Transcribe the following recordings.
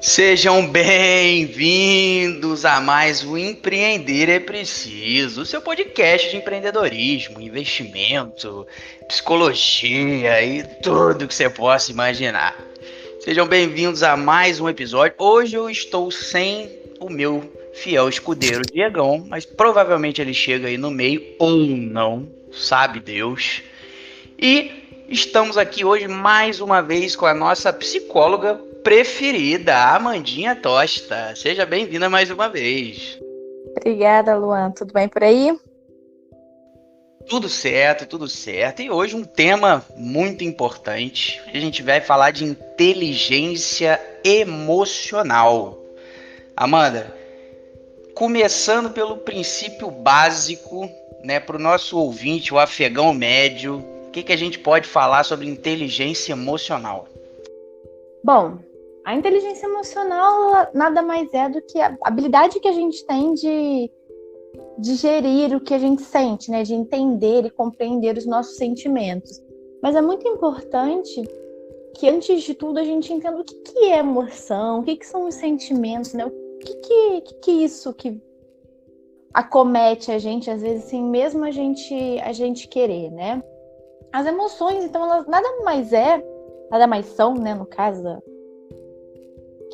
Sejam bem-vindos a mais um Empreender é Preciso, o seu podcast de empreendedorismo, investimento, psicologia e tudo que você possa imaginar. Sejam bem-vindos a mais um episódio. Hoje eu estou sem o meu fiel escudeiro Diegão, mas provavelmente ele chega aí no meio ou não, sabe Deus. E estamos aqui hoje mais uma vez com a nossa psicóloga preferida, a Amandinha Tosta. Seja bem-vinda mais uma vez. Obrigada, Luan. Tudo bem por aí? Tudo certo, tudo certo. E hoje um tema muito importante. A gente vai falar de inteligência emocional. Amanda, começando pelo princípio básico, né, para o nosso ouvinte, o afegão médio, o que a gente pode falar sobre inteligência emocional? Bom, a inteligência emocional nada mais é do que a habilidade que a gente tem de gerir o que a gente sente, né? De entender e compreender os nossos sentimentos. Mas é muito importante que, antes de tudo, a gente entenda o que é emoção, o que são os sentimentos, né? O que é isso que acomete a gente, às vezes, assim, mesmo a gente querer, né? As emoções, então, elas nada mais são, né, no caso,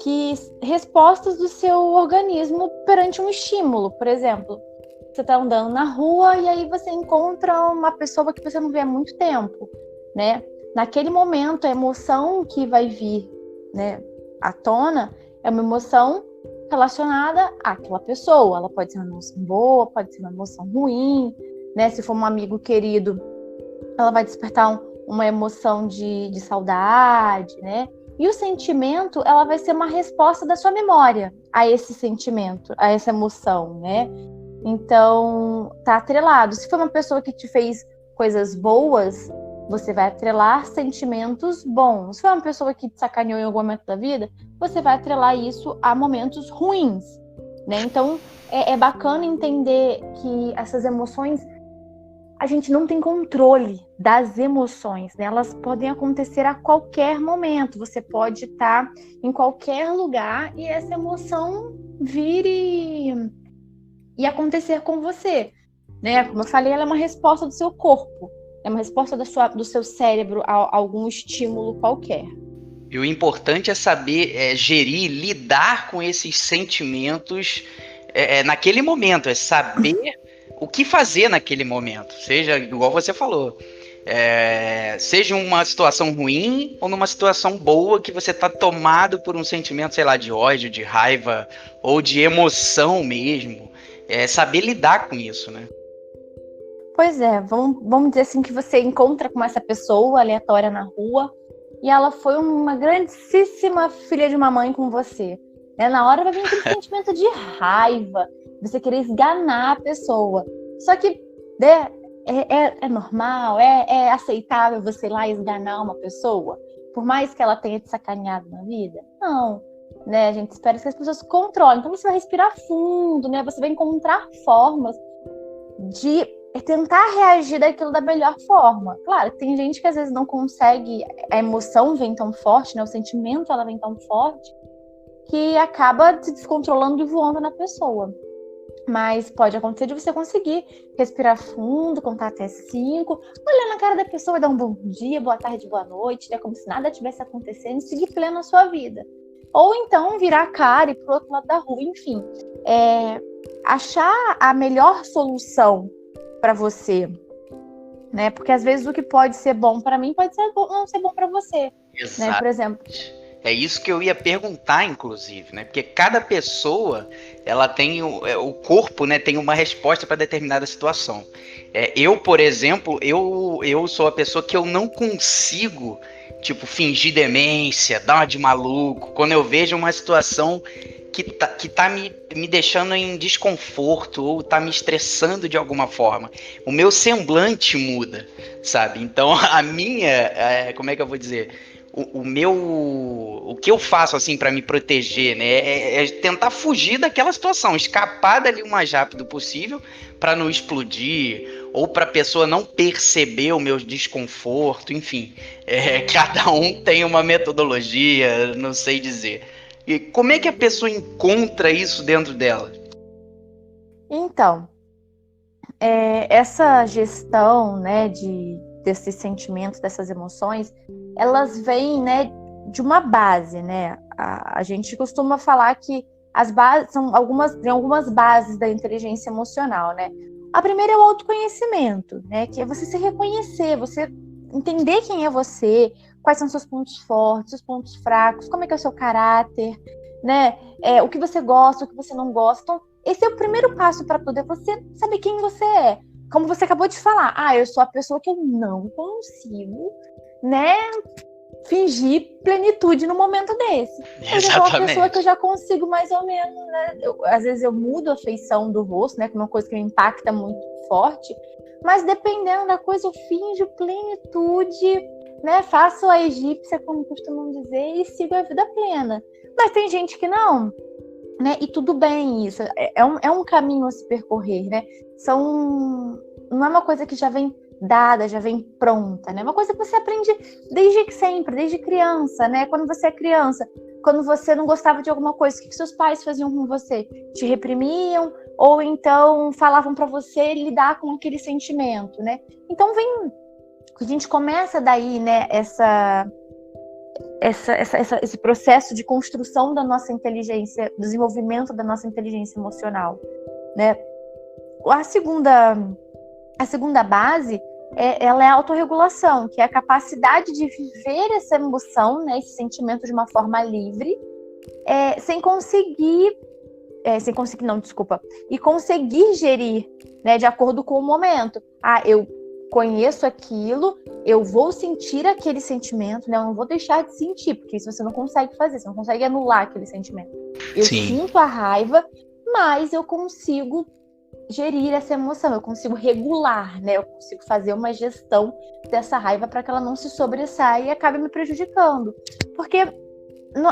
que respostas do seu organismo perante um estímulo. Por exemplo, você está andando na rua e aí você encontra uma pessoa que você não vê há muito tempo, né? Naquele momento, a emoção que vai vir, né, à tona é uma emoção relacionada àquela pessoa. Ela pode ser uma emoção boa, pode ser uma emoção ruim, né? Se for um amigo querido, ela vai despertar uma emoção de saudade, né? E o sentimento, ela vai ser uma resposta da sua memória a esse sentimento, a essa emoção, né? Então, tá atrelado. Se for uma pessoa que te fez coisas boas, você vai atrelar sentimentos bons. Se for uma pessoa que te sacaneou em algum momento da vida, você vai atrelar isso a momentos ruins, né? Então, é bacana entender que essas emoções, a gente não tem controle das emoções, né? Elas podem acontecer a qualquer momento. Você pode estar em qualquer lugar e essa emoção vir e acontecer com você, né? Como eu falei, ela é uma resposta do seu corpo, é uma resposta do seu cérebro a algum estímulo qualquer. E o importante é saber gerir, lidar com esses sentimentos naquele momento, é saber o que fazer naquele momento, seja igual você falou, seja uma situação ruim ou numa situação boa que você está tomado por um sentimento, sei lá, de ódio, de raiva ou de emoção mesmo, saber lidar com isso, né? Pois é, vamos dizer assim que você encontra com essa pessoa aleatória na rua e ela foi uma grandíssima filha de uma mãe com você. Né? Na hora vai vir aquele sentimento de raiva, você querer esganar a pessoa. Só que, né, é normal, é aceitável você ir lá e esganar uma pessoa? Por mais que ela tenha te sacaneado na vida? Não. Né? A gente espera que as pessoas controlem. Então você vai respirar fundo, né? Você vai encontrar formas de tentar reagir daquilo da melhor forma. Claro, tem gente que às vezes não consegue, a emoção vem tão forte, né? O sentimento ela vem tão forte, que acaba se descontrolando e voando na pessoa. Mas pode acontecer de você conseguir respirar fundo, contar até 5, olhar na cara da pessoa e dar um bom dia, boa tarde, boa noite, né? Como se nada tivesse acontecendo e seguir pleno a sua vida. Ou então virar a cara e ir pro outro lado da rua, enfim. Achar a melhor solução para você, né? Porque às vezes o que pode ser bom para mim pode não ser bom para você, Exato. né? Por exemplo. É isso que eu ia perguntar, inclusive, né? Porque cada pessoa, ela tem o corpo, né? Tem uma resposta para determinada situação. Eu, por exemplo, eu sou a pessoa que eu não consigo, tipo, fingir demência, dar uma de maluco. Quando eu vejo uma situação que tá me deixando em desconforto ou tá me estressando de alguma forma, o meu semblante muda, sabe? Então, a minha, como é que eu vou dizer? O que eu faço assim para me proteger, né, é tentar fugir daquela situação, escapar dali o mais rápido possível para não explodir ou para a pessoa não perceber o meu desconforto, enfim, cada um tem uma metodologia, não sei dizer. E como é que a pessoa encontra isso dentro dela? Então, essa gestão, né, desses sentimentos, dessas emoções, elas vêm, né, de uma base, né? A gente costuma falar que as bases tem algumas bases da inteligência emocional, né? A primeira é o autoconhecimento, né? Que é você se reconhecer, você entender quem é você, quais são seus pontos fortes, seus pontos fracos, como é que é o seu caráter, né? O que você gosta, o que você não gosta. Então, esse é o primeiro passo para tudo, é você saber quem você é. Como você acabou de falar, eu sou a pessoa que eu não consigo, né, fingir plenitude no momento desse. Eu já sou uma pessoa que eu já consigo mais ou menos, né? Às vezes eu mudo a feição do rosto, né, que é uma coisa que me impacta muito forte, mas dependendo da coisa eu finjo plenitude, né, faço a egípcia, como costumam dizer, e sigo a vida plena. Mas tem gente que não, né? E tudo bem isso, é um caminho a se percorrer, né? Não é uma coisa que já vem dada, já vem pronta, né? É uma coisa que você aprende desde sempre, desde criança, né? Quando você é criança, quando você não gostava de alguma coisa, o que seus pais faziam com você? Te reprimiam ou então falavam para você lidar com aquele sentimento, né? Então a gente começa daí, né? Esse processo de construção da nossa inteligência, desenvolvimento da nossa inteligência emocional, né? A segunda base ela é a autorregulação, que é a capacidade de viver essa emoção, né, esse sentimento de uma forma livre, e conseguir gerir, né, de acordo com o momento. Eu conheço aquilo, eu vou sentir aquele sentimento, né? Eu não vou deixar de sentir, porque isso você não consegue fazer, você não consegue anular aquele sentimento. Eu sinto a raiva, mas eu consigo gerir essa emoção, eu consigo regular, né? Eu consigo fazer uma gestão dessa raiva para que ela não se sobressaia e acabe me prejudicando. Porque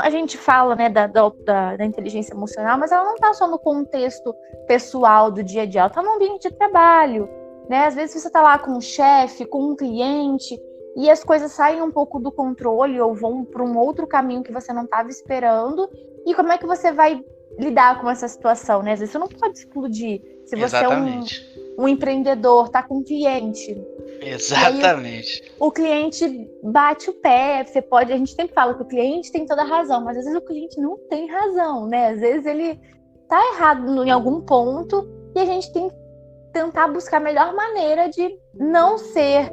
a gente fala, né, da inteligência emocional, mas ela não está só no contexto pessoal do dia a dia, ela está no ambiente de trabalho, né? Às vezes você está lá com um chefe, com um cliente, e as coisas saem um pouco do controle ou vão para um outro caminho que você não estava esperando. E como é que você vai lidar com essa situação, né? Às vezes você não pode explodir. Se você Exatamente. é um empreendedor, está com um cliente. Exatamente. O cliente bate o pé, a gente sempre fala que o cliente tem toda a razão, mas às vezes o cliente não tem razão, né? Às vezes ele está errado em algum ponto e a gente tem que tentar buscar a melhor maneira de não ser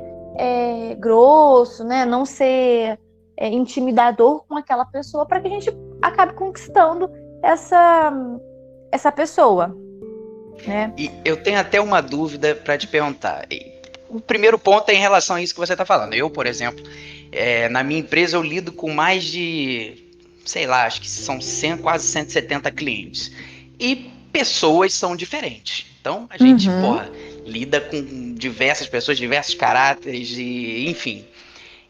grosso, né? Não ser intimidador com aquela pessoa para que a gente acabe conquistando essa pessoa, né? E eu tenho até uma dúvida para te perguntar. O primeiro ponto é em relação a isso que você está falando. Eu, por exemplo, na minha empresa eu lido com mais de, sei lá, acho que são quase 170 clientes. E pessoas são diferentes. Então, a gente, lida com diversas pessoas, diversos caráteres, enfim.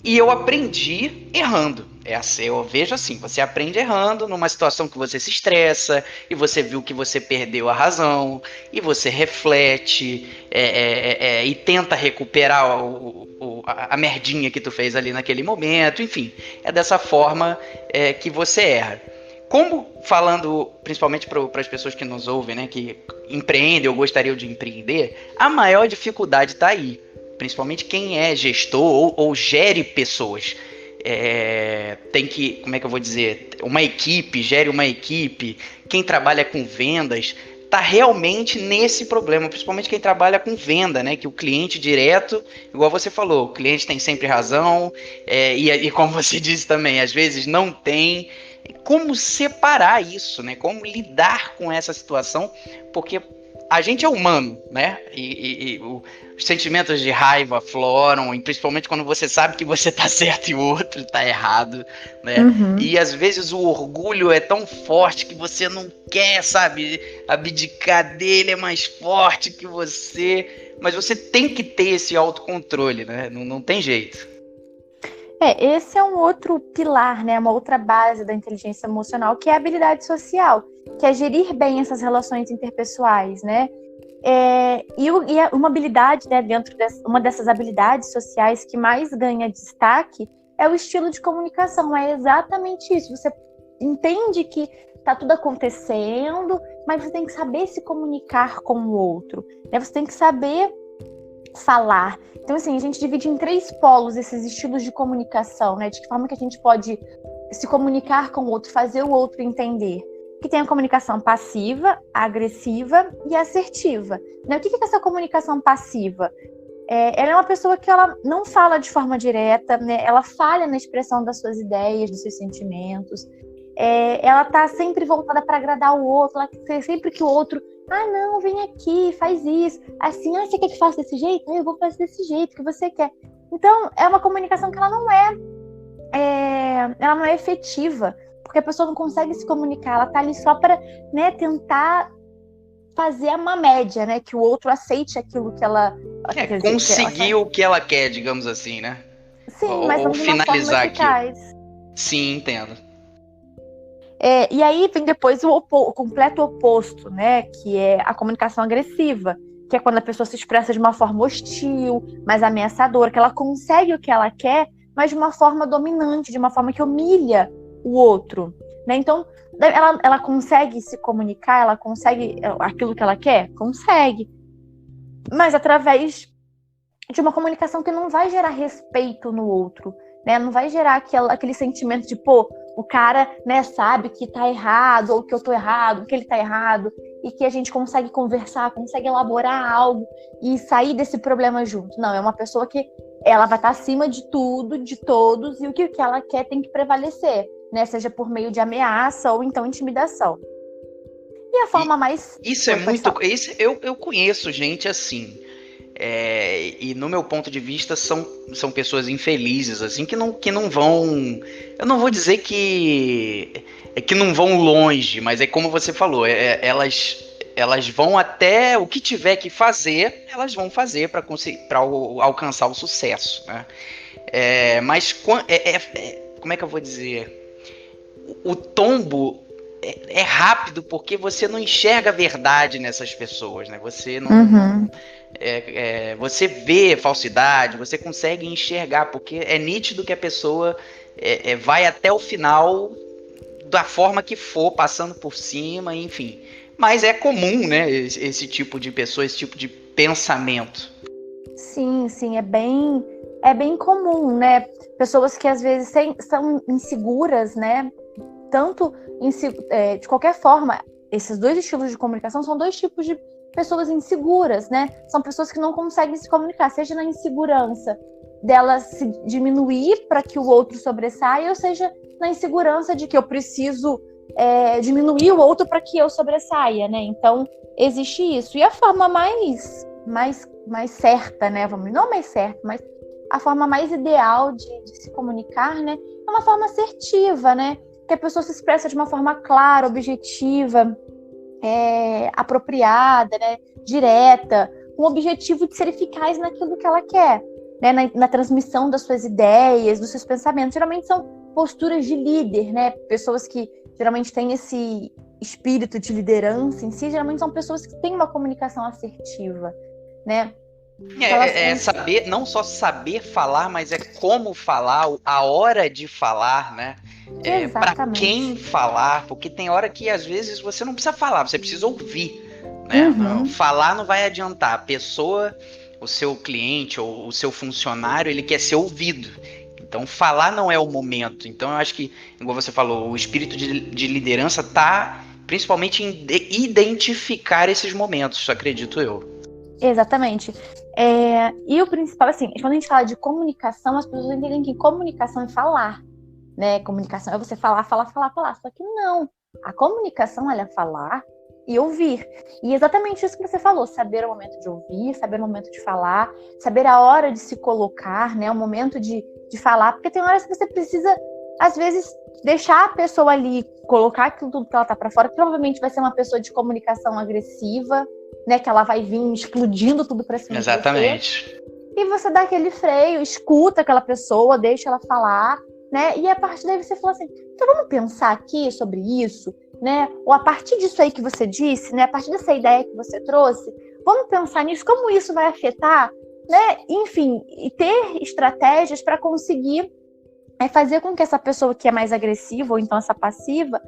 E eu aprendi errando. Eu vejo assim, você aprende errando numa situação que você se estressa, e você viu que você perdeu a razão, e você reflete, e tenta recuperar a merdinha que tu fez ali naquele momento, enfim. É dessa forma que você erra. Como, falando principalmente para as pessoas que nos ouvem, né, que empreendem ou gostariam de empreender, a maior dificuldade está aí. Principalmente quem é gestor ou gere pessoas. Tem que, como é que eu vou dizer, gere uma equipe, quem trabalha com vendas, tá realmente nesse problema, principalmente quem trabalha com venda, né? Que o cliente direto, igual você falou, o cliente tem sempre razão, e como você disse também, às vezes não tem. Como separar isso, né? Como lidar com essa situação, porque a gente é humano, né? Os sentimentos de raiva afloram, e principalmente quando você sabe que você tá certo e o outro tá errado, né? E às vezes o orgulho é tão forte que você não quer, sabe, abdicar dele, é mais forte que você, mas você tem que ter esse autocontrole, né? Não tem jeito. Esse é um outro pilar, né? Uma outra base da inteligência emocional, que é a habilidade social, que é gerir bem essas relações interpessoais, né? Uma habilidade, né, uma dessas habilidades sociais que mais ganha destaque é o estilo de comunicação. É exatamente isso. Você entende que tá tudo acontecendo, mas você tem que saber se comunicar com o outro, né? Você tem que saber falar. Então, assim, a gente divide em 3 polos esses estilos de comunicação, né? De que forma que a gente pode se comunicar com o outro, fazer o outro entender. Que tem a comunicação passiva, agressiva e assertiva. Né? O que é essa comunicação passiva? Ela é uma pessoa que ela não fala de forma direta, né? Ela falha na expressão das suas ideias, dos seus sentimentos. Ela está sempre voltada para agradar o outro, ela quer sempre que o outro, não, vem aqui, faz isso. Assim, você quer que faça desse jeito? Eu vou fazer desse jeito que você quer. Então, é uma comunicação que ela não é efetiva, porque a pessoa não consegue se comunicar, ela está ali só para, né, tentar fazer uma média, né, que o outro aceite aquilo que ela quer dizer, conseguir o que ela quer, digamos assim, né? Sim, mas não de uma forma eficaz. Sim, entendo. E aí vem depois o completo oposto, né, que é a comunicação agressiva, que é quando a pessoa se expressa de uma forma hostil, mais ameaçadora, que ela consegue o que ela quer, mas de uma forma dominante, de uma forma que humilha o outro, né? Então, ela consegue se comunicar, ela consegue aquilo que ela quer? Consegue. Mas através de uma comunicação que não vai gerar respeito no outro, né? Não vai gerar aquele sentimento de, o cara, né, sabe que tá errado, ou que eu tô errado, que ele tá errado, e que a gente consegue conversar, consegue elaborar algo e sair desse problema junto. Não, é uma pessoa que ela vai estar acima de tudo, de todos, e o que ela quer tem que prevalecer, né? Seja por meio de ameaça ou então intimidação. E a forma mais... Isso é muito... Eu conheço gente assim. E no meu ponto de vista são pessoas infelizes assim que não vão, eu não vou dizer que não vão longe, mas é como você falou, elas vão até o que tiver que fazer, elas vão fazer para alcançar o sucesso, né? Mas como é que eu vou dizer, o tombo é rápido porque você não enxerga a verdade nessas pessoas, né? Você não... Uhum. Você vê falsidade, você consegue enxergar, porque é nítido que a pessoa vai até o final da forma que for, passando por cima, enfim. Mas é comum, né, esse tipo de pessoa, esse tipo de pensamento. Sim, é bem comum, né? Pessoas que às vezes são inseguras, né? Tanto de qualquer forma, esses 2 estilos de comunicação são 2 tipos de pessoas inseguras, né? São pessoas que não conseguem se comunicar, seja na insegurança dela se diminuir para que o outro sobressaia, ou seja, na insegurança de que eu preciso diminuir o outro para que eu sobressaia, né? Então, existe isso. E a forma mais certa, né? Não mais certa, mas a forma mais ideal de se comunicar, né? É uma forma assertiva, né? Que a pessoa se expressa de uma forma clara, objetiva, apropriada, né, direta, com o objetivo de ser eficaz naquilo que ela quer, né, na transmissão das suas ideias, dos seus pensamentos. Geralmente são posturas de líder, né, pessoas que geralmente têm esse espírito de liderança em si, geralmente são pessoas que têm uma comunicação assertiva, né. Saber, não só saber falar, mas como falar, a hora de falar, né? Para quem falar, porque tem hora que às vezes você não precisa falar, você precisa ouvir, né? Uhum. Falar não vai adiantar. A pessoa, o seu cliente ou o seu funcionário, ele quer ser ouvido. Então falar não é o momento. Então eu acho que, igual você falou, o espírito de liderança está principalmente em identificar esses momentos, acredito eu. Exatamente. E o principal, assim, quando a gente fala de comunicação, as pessoas entendem que comunicação é falar, né? Comunicação é você falar. Só que não. A comunicação, ela é falar e ouvir. E exatamente isso que você falou, saber o momento de ouvir, saber o momento de falar, saber a hora de se colocar, né? O momento de falar, porque tem horas que você precisa, às vezes, deixar a pessoa ali, colocar aquilo tudo que ela tá para fora, que provavelmente vai ser uma pessoa de comunicação agressiva, né, que ela vai vir explodindo tudo pra cima. Exatamente. De você. E você dá aquele freio, escuta aquela pessoa, deixa ela falar, né? E a partir daí você fala assim, então vamos pensar aqui sobre isso, né? Ou a partir disso aí que você disse, né? A partir dessa ideia que você trouxe, vamos pensar nisso, como isso vai afetar, né? Enfim, e ter estratégias para conseguir é fazer com que essa pessoa que é mais agressiva, ou então essa passiva,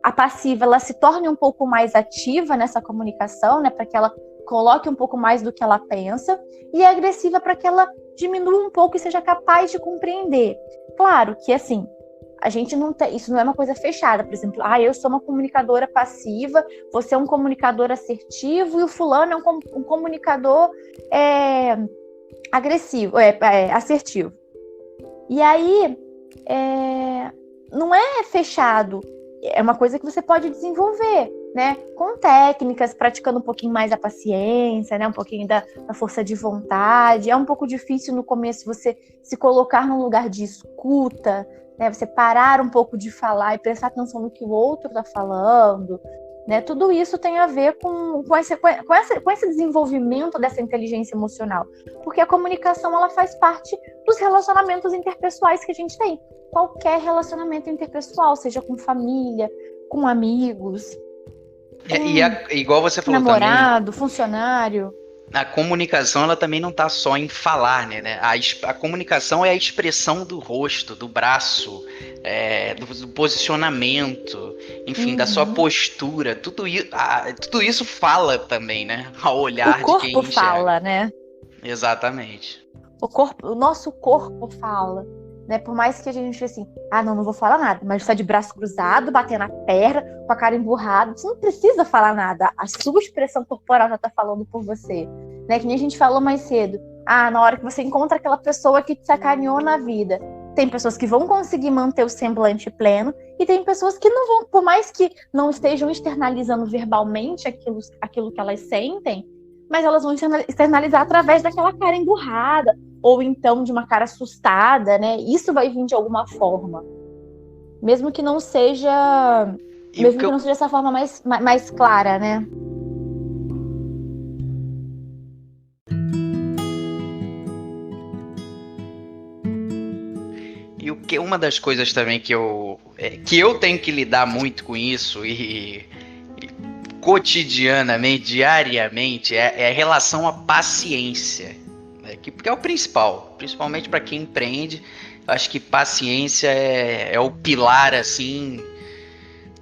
a passiva ela se torne um pouco mais ativa nessa comunicação, né, para que ela coloque um pouco mais do que ela pensa, e a agressiva para que ela diminua um pouco e seja capaz de compreender. Claro que, assim, a gente não tem, isso não é uma coisa fechada, por exemplo, eu sou uma comunicadora passiva, você é um comunicador assertivo e o fulano é um comunicador agressivo, assertivo. E aí, não é fechado, é uma coisa que você pode desenvolver, né? Com técnicas, praticando um pouquinho mais a paciência, né? Um pouquinho da força de vontade. É um pouco difícil no começo você se colocar num lugar de escuta, né? Você parar um pouco de falar e prestar atenção no que o outro está falando, né? Tudo isso tem a ver com esse desenvolvimento dessa inteligência emocional, porque a comunicação ela faz parte dos relacionamentos interpessoais que a gente tem. Qualquer relacionamento interpessoal, seja com família, com amigos, igual você falou namorado, também, funcionário. a comunicação ela também não está só em falar, né? A comunicação é a expressão do rosto, do braço, do posicionamento, enfim, da sua postura. Tudo isso fala também, né? Ao olhar de quem enxerga. O corpo fala, né? Exatamente. O nosso corpo fala, né? Por mais que a gente assim, não vou falar nada, mas está de braço cruzado, batendo a perna, com a cara emburrada, você não precisa falar nada, a sua expressão corporal já está falando por você, né? Que nem a gente falou mais cedo, na hora que você encontra aquela pessoa que te sacaneou na vida, tem pessoas que vão conseguir manter o semblante pleno e tem pessoas que não vão, por mais que não estejam externalizando verbalmente aquilo que elas sentem, mas elas vão externalizar através daquela cara emburrada, ou então de uma cara assustada, né? Isso vai vir de alguma forma. Mesmo que não seja... que não seja essa forma mais clara, né? E uma das coisas também que eu tenho que lidar muito com isso e cotidianamente, diariamente, é a relação à paciência, né? Porque é o principal, principalmente para quem empreende. Eu acho que paciência é o pilar, assim,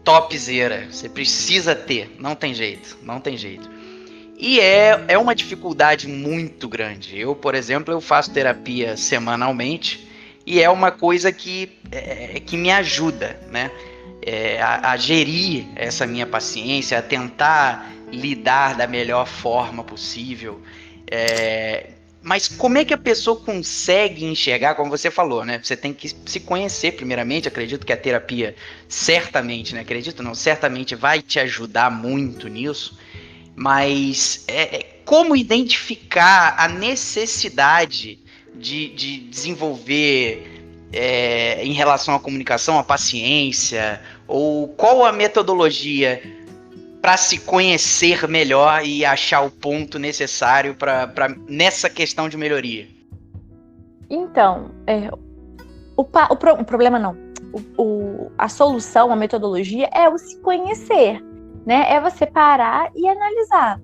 topzera. Você precisa ter, não tem jeito. E é uma dificuldade muito grande. Eu, por exemplo, eu faço terapia semanalmente e é uma coisa que me ajuda, né? A gerir essa minha paciência, a tentar lidar da melhor forma possível. Mas como é que a pessoa consegue enxergar, como você falou, né? Você tem que se conhecer primeiramente. Acredito que a terapia certamente, né? Acredito não, certamente vai te ajudar muito nisso. Mas como identificar a necessidade de desenvolver em relação à comunicação, a paciência, ou qual a metodologia para se conhecer melhor e achar o ponto necessário nessa questão de melhoria? Então, o problema não. A solução, a metodologia é o se conhecer, né? É você parar e analisar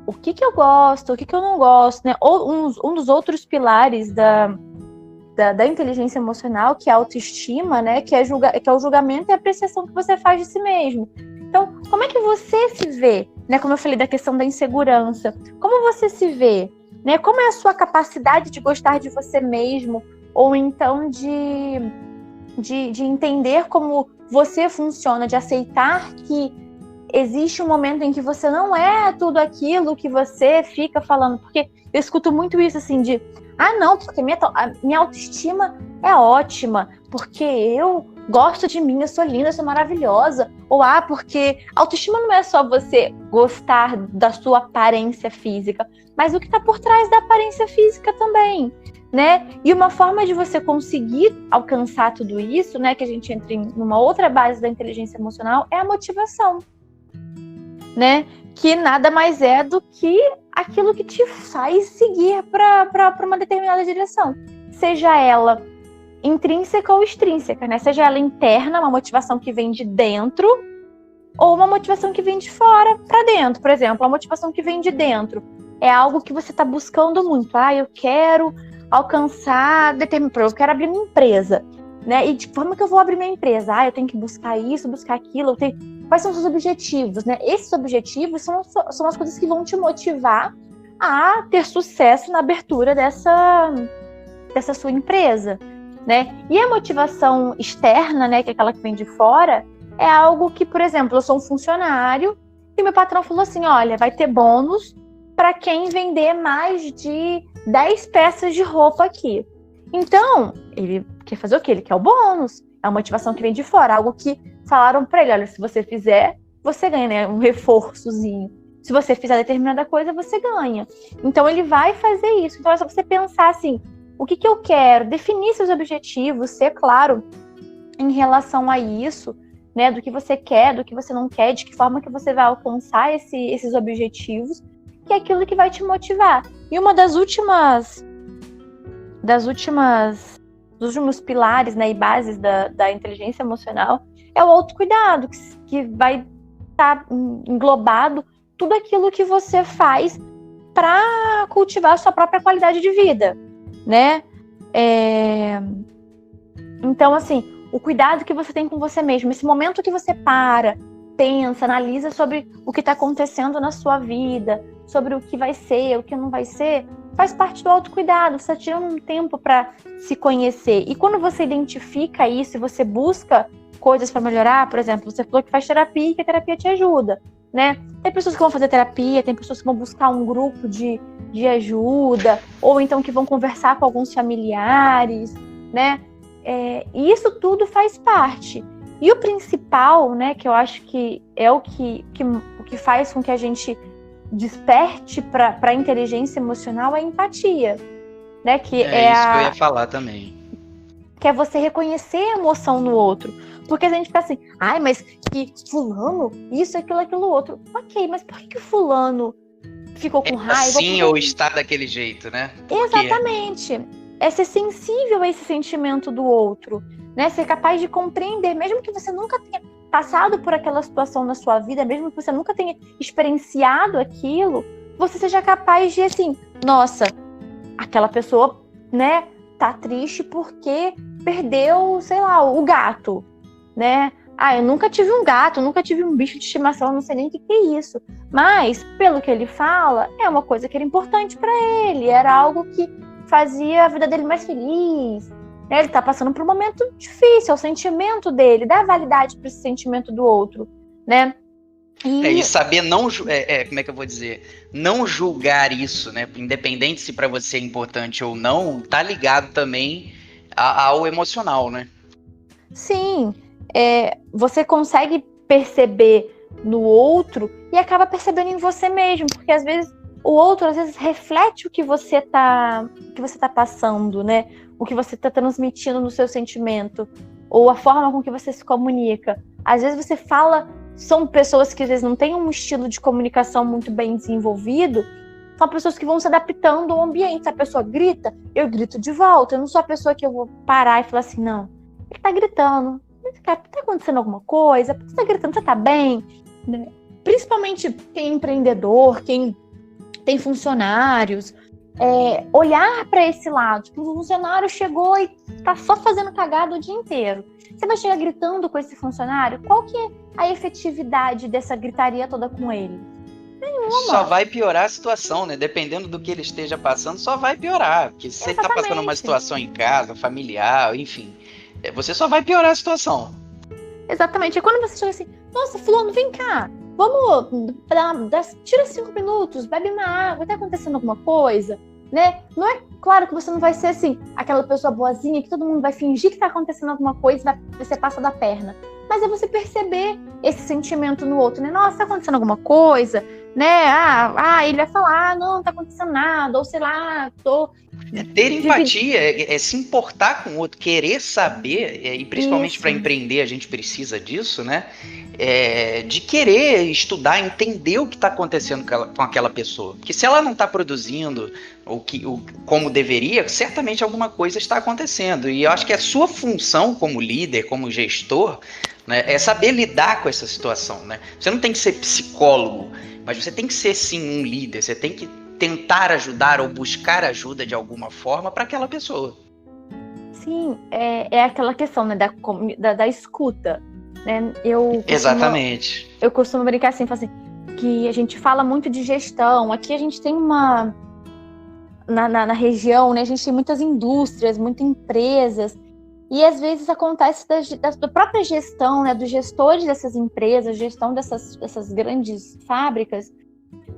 o que eu gosto, o que eu não gosto, né? Um dos outros pilares da inteligência emocional, que é a autoestima, né? Que é o julgamento e a apreciação que você faz de si mesmo. Então, como é que você se vê, né? Como eu falei da questão da insegurança, como você se vê, né? Como é a sua capacidade de gostar de você mesmo, ou então de entender como você funciona, de aceitar que existe um momento em que você não é tudo aquilo que você fica falando, porque eu escuto muito isso assim de não, porque minha autoestima é ótima, porque eu gosto de mim, eu sou linda, eu sou maravilhosa, ou porque autoestima não é só você gostar da sua aparência física, mas o que está por trás da aparência física também, né? E uma forma de você conseguir alcançar tudo isso, né, que a gente entra em uma outra base da inteligência emocional, é a motivação, né? Que nada mais é do que aquilo que te faz seguir para uma determinada direção, seja ela intrínseca ou extrínseca, né? Seja ela interna, uma motivação que vem de dentro, ou uma motivação que vem de fora para dentro. Por exemplo, a motivação que vem de dentro é algo que você está buscando muito. Eu quero alcançar eu quero abrir uma empresa. né? E de que forma que eu vou abrir minha empresa? Eu tenho que buscar isso, buscar aquilo, quais são os seus objetivos, né? Esses objetivos são as coisas que vão te motivar a ter sucesso na abertura dessa sua empresa, né? E a motivação externa, né, que é aquela que vem de fora, é algo que, por exemplo, eu sou um funcionário e meu patrão falou assim, olha, vai ter bônus para quem vender mais de 10 peças de roupa aqui. Então, ele quer fazer o quê? Ele quer o bônus. É uma motivação que vem de fora, algo que falaram para ele, olha, se você fizer, você ganha, né, um reforçozinho. Se você fizer determinada coisa, você ganha. Então, ele vai fazer isso. Então, é só você pensar assim, o que eu quero? Definir seus objetivos, ser claro em relação a isso, né? Do que você quer, do que você não quer, de que forma que você vai alcançar esses objetivos, que é aquilo que vai te motivar. E uma dos últimos pilares, né, e bases da inteligência emocional é o autocuidado, que vai estar englobado tudo aquilo que você faz para cultivar a sua própria qualidade de vida, né? Então, assim, o cuidado que você tem com você mesmo, esse momento que você para, pensa, analisa sobre o que está acontecendo na sua vida, sobre o que vai ser, o que não vai ser, faz parte do autocuidado. Você está tirando um tempo para se conhecer. E quando você identifica isso e você busca coisas para melhorar, por exemplo, você falou que faz terapia e que a terapia te ajuda, né? Tem pessoas que vão fazer terapia, tem pessoas que vão buscar um grupo de ajuda, ou então que vão conversar com alguns familiares, né? E isso tudo faz parte. E o principal, né, que eu acho que é o que faz com que a gente desperte para a inteligência emocional, é a empatia, né? Que é isso que eu ia falar também. Que é você reconhecer a emoção no outro. Porque a gente fica assim, mas que fulano, isso, aquilo, outro. Ok, mas por que fulano ficou com raiva? Assim, ou está daquele jeito, né? Exatamente. É ser sensível a esse sentimento do outro, né? Ser capaz de compreender, mesmo que você nunca tenha passado por aquela situação na sua vida, mesmo que você nunca tenha experienciado aquilo, você seja capaz de, assim, nossa, aquela pessoa, né, tá triste porque perdeu, sei lá, o gato, né? Eu nunca tive um gato, nunca tive um bicho de estimação, não sei nem o que é isso. Mas, pelo que ele fala, é uma coisa que era importante para ele, era algo que fazia a vida dele mais feliz. Ele tá passando por um momento difícil, é o sentimento dele, dá validade para esse sentimento do outro, né? E saber não, como é que eu vou dizer, não julgar isso, né? Independente se para você é importante ou não, tá ligado também ao emocional, né? Sim, você consegue perceber no outro e acaba percebendo em você mesmo, porque às vezes o outro reflete o que você tá passando, né? O que você tá transmitindo no seu sentimento, ou a forma com que você se comunica. Às vezes você fala, são pessoas que às vezes não têm um estilo de comunicação muito bem desenvolvido, são pessoas que vão se adaptando ao ambiente. Se a pessoa grita, eu grito de volta. Eu não sou a pessoa que eu vou parar e falar assim, não, ele tá gritando, tá acontecendo alguma coisa, por que você tá gritando, você tá bem? Principalmente quem é empreendedor, quem tem funcionários, olhar para esse lado. Tipo, o funcionário chegou e tá só fazendo cagada o dia inteiro. Você vai chegar gritando com esse funcionário? Qual que é a efetividade dessa gritaria toda com ele? Nenhuma. Só vai piorar a situação, né? Dependendo do que ele esteja passando, só vai piorar. Porque se ele tá passando uma situação em casa, familiar, enfim, você só vai piorar a situação. Exatamente. É quando você chega assim, nossa, fulano, vem cá. Vamos tira 5 minutos, bebe uma água, tá acontecendo alguma coisa, né? Não é claro que você não vai ser assim, aquela pessoa boazinha que todo mundo vai fingir que tá acontecendo alguma coisa e você passa da perna. Mas é você perceber esse sentimento no outro, né? Nossa, tá acontecendo alguma coisa, né? Ele vai falar, não tá acontecendo nada, ou sei lá, ter empatia, se importar com o outro, querer saber, e principalmente para empreender a gente precisa disso, né? De querer estudar, entender o que está acontecendo com aquela pessoa. Porque se ela não está produzindo como deveria, certamente alguma coisa está acontecendo. E eu acho que a sua função como líder, como gestor, né, é saber lidar com essa situação, né? Você não tem que ser psicólogo, mas você tem que ser sim um líder, você tem que tentar ajudar ou buscar ajuda de alguma forma para aquela pessoa. Sim, é aquela questão, né, da escuta, né? Exatamente. Eu costumo brincar assim, falar assim, que a gente fala muito de gestão. Aqui a gente tem na região, né, a gente tem muitas indústrias, muitas empresas, e às vezes acontece da própria gestão, né, dos gestores dessas empresas, gestão dessas grandes fábricas,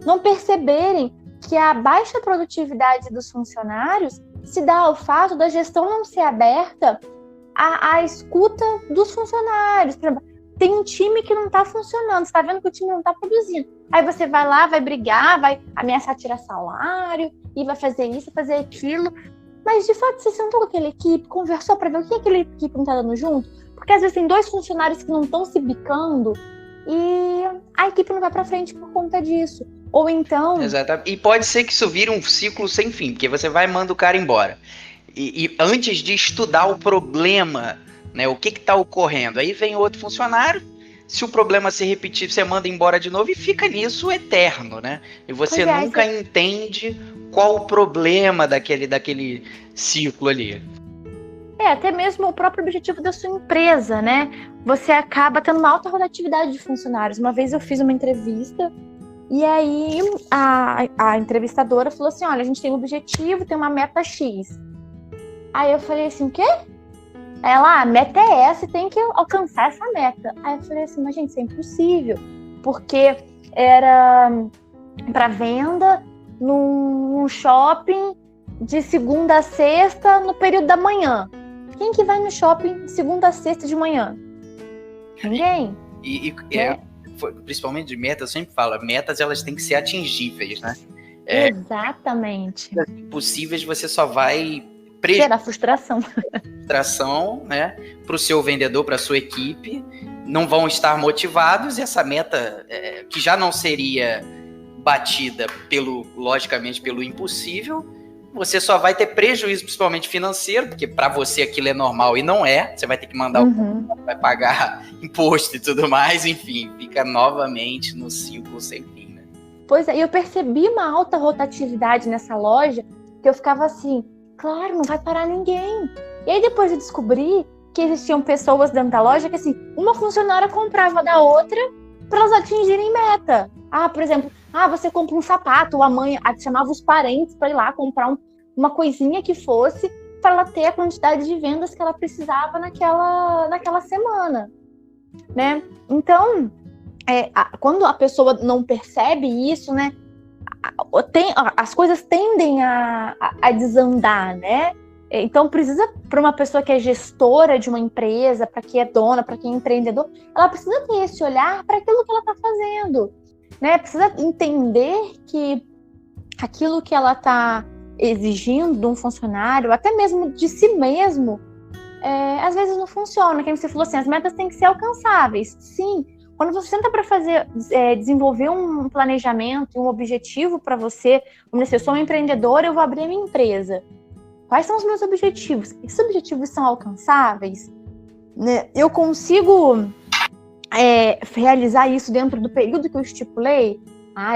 não perceberem que a baixa produtividade dos funcionários se dá ao fato da gestão não ser aberta à escuta dos funcionários. Por exemplo, tem um time que não está funcionando, você está vendo que o time não está produzindo. Aí você vai lá, vai brigar, vai ameaçar tirar salário, e vai fazer isso, fazer aquilo. Mas, de fato, você sentou com aquela equipe, conversou para ver o que aquela equipe não está dando junto? Porque, às vezes, tem 2 funcionários que não estão se bicando e a equipe não vai para frente por conta disso. Ou então... Exatamente. E pode ser que isso vire um ciclo sem fim, porque você vai e manda o cara embora. E antes de estudar o problema, né, o que está ocorrendo, aí vem outro funcionário, se o problema se repetir, você manda embora de novo e fica nisso eterno, né? E você nunca entende qual o problema daquele ciclo ali. Até mesmo o próprio objetivo da sua empresa, né? Você acaba tendo uma alta rotatividade de funcionários. Uma vez eu fiz uma entrevista e aí a entrevistadora falou assim, olha, a gente tem um objetivo, tem uma meta X. Aí eu falei assim, o quê? Ela, a meta é essa e tem que alcançar essa meta. Aí eu falei assim, mas gente, isso é impossível, porque era para venda num shopping de segunda a sexta no período da manhã. Quem que vai no shopping de segunda a sexta de manhã? Ninguém. Principalmente de metas, eu sempre falo, metas elas têm que ser atingíveis, né? Exatamente. Impossíveis você só vai gerar frustração, né, para o seu vendedor, para a sua equipe, não vão estar motivados, e essa meta que já não seria batida logicamente pelo impossível, você só vai ter prejuízo, principalmente financeiro, porque para você aquilo é normal e não é, você vai ter que mandar vai pagar imposto e tudo mais, enfim, fica novamente no ciclo sem fim, né? Pois é, eu percebi uma alta rotatividade nessa loja, que eu ficava assim, claro, não vai parar ninguém. E aí depois eu descobri que existiam pessoas dentro da loja que, assim, uma funcionária comprava da outra para elas atingirem meta. Por exemplo, você compra um sapato, ou a mãe chamava os parentes para ir lá comprar uma coisinha que fosse para ela ter a quantidade de vendas que ela precisava naquela semana, né? Então, quando a pessoa não percebe isso, né? As coisas tendem a desandar, né? Então precisa, para uma pessoa que é gestora de uma empresa, para quem é dona, para quem é empreendedor, ela precisa ter esse olhar para aquilo que ela está fazendo, né? Precisa entender que aquilo que ela está exigindo de um funcionário, até mesmo de si mesmo, às vezes não funciona. Como você falou assim, as metas têm que ser alcançáveis. Sim. Quando você senta para desenvolver um planejamento, um objetivo para você, como se eu sou um empreendedor, eu vou abrir a minha empresa. Quais são os meus objetivos? Esses objetivos são alcançáveis? Né? Eu consigo realizar isso dentro do período que eu estipulei?